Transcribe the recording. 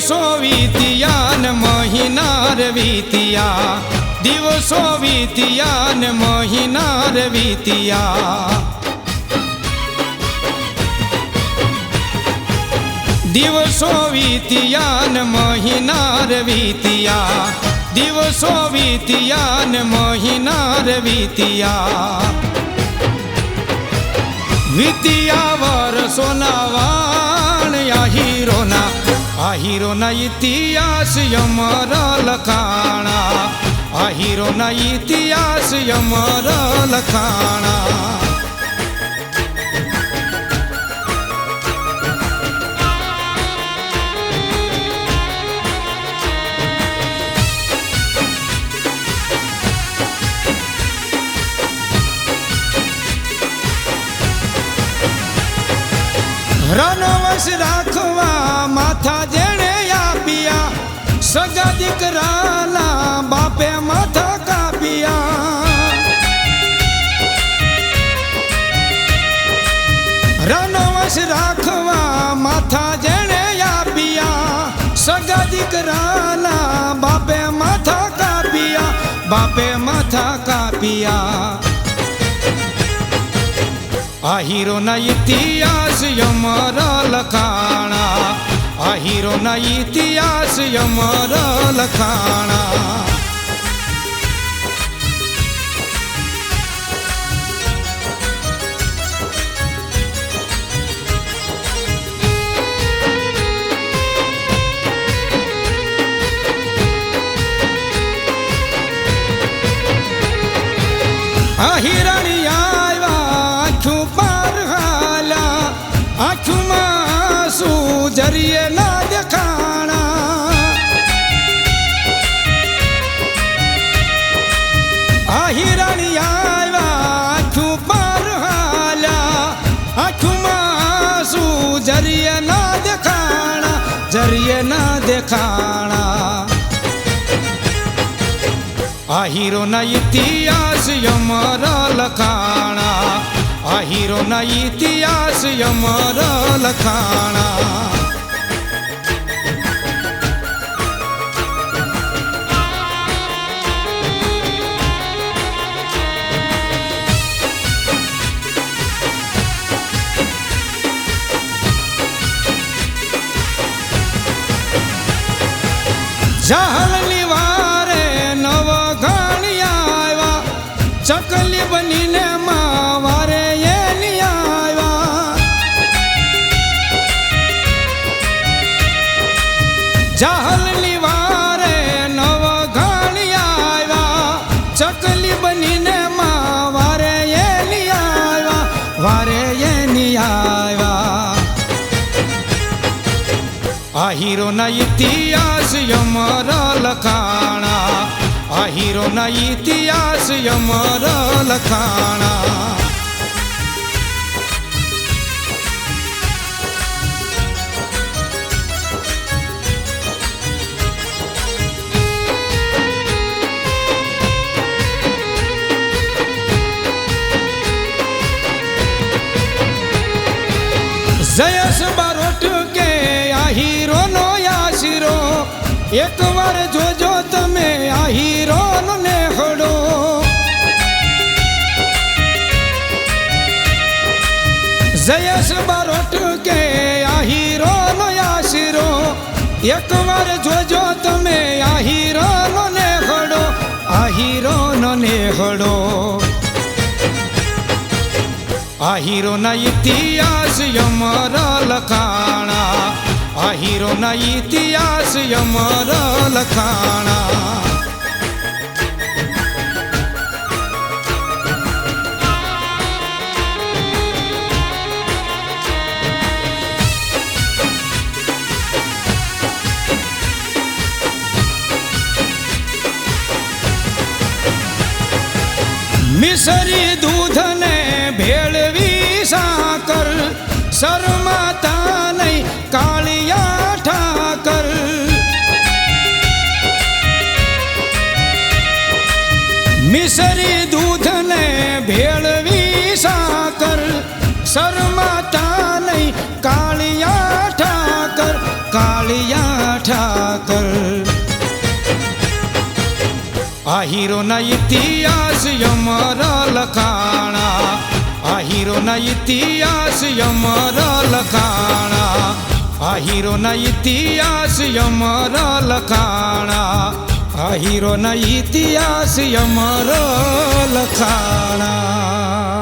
દિવસો વીત્યા ને મહિના રે વીત્યા, દિવસો વીત્યા ને મહિના રે વીત્યા, દિવસો વીત્યા ને મહિના રે વીત્યા, દિવસો વીત્યા ને મહિના રે વીત્યા, વીત્યા વર્ષોના વાણ આ હીરોના ઇતિહાસ અમર લખાણા, આ હીરોના ઇતિહાસ અમર લખાણા. રનવશ રાખવા માથા જેણે આપ્યા, સગા દીકરાના બાપે માથા કાપ્યા. રનવશ રાખવા માથા જેણે આપ્યા, સગા દીકરાના બાપે માથા કાપ્યા, બાપે માથા કાપ્યા. આ હીરોના ઇતિહાસ અમર લખાણા, આ હીરોના ઇતિહાસ અમર લખાણા. આ હિરણી જરીએ ના દેખાણા, આ હિરણી આવ્યા આખું પાર હાલ્યા, આખુમાં શું જરીએ ના દેખાણા, જરીએ ના દેખાણા. આ હીરોના ઇતિહાસ અમર લખાણા, આ હીરોના ઇતિહાસ અમર લખાણા. જાહલની વારે નવ ઘાણિયા આવ્યા, ચકલી બનીને વારે એની આવ્યા. જાહલની વારે નવ ઘાણિયા આવ્યા, ચકલી બનીને વારે એની આવ્યા, વારે એની આવ્યા. આ હીરોના ઇતિહાસ અમર લખાણા, આ હીરોના ઇતિહાસ અમર લખાણા. જયેશ બારોટ કે આ હીરોનો આશીરો, એક વાર જોજો તમે આ હીરોનો નેહડો. જયેશ બારોટ કે આ હીરોનો આશીરો, એક વાર જોજો તમે આ હીરોનો નેહડો, આ હીરોનો નેહડો. આ હીરોના ઇતિહાસ અમર લખાણા, આ હીરોના ઇતિહાસ અમર લખાણા. મિસરી દૂધને ભેળવી સાકર, શરમાતા નહીં કાળિયા ઠાકર. મિસરી દૂધને ભેળવી સાકર, શરમાતા નહીં કાળિયા ઠાકર, કાળિયા ઠાકર આ હીરોના ઇતિહાસ અમર લખાણા આ હીરોના ઇતિહાસ અમર લખાણા આ હીરોના ઇતિહાસ અમર લખાણા આ હીરોના ઇતિહાસ અમર લખાણા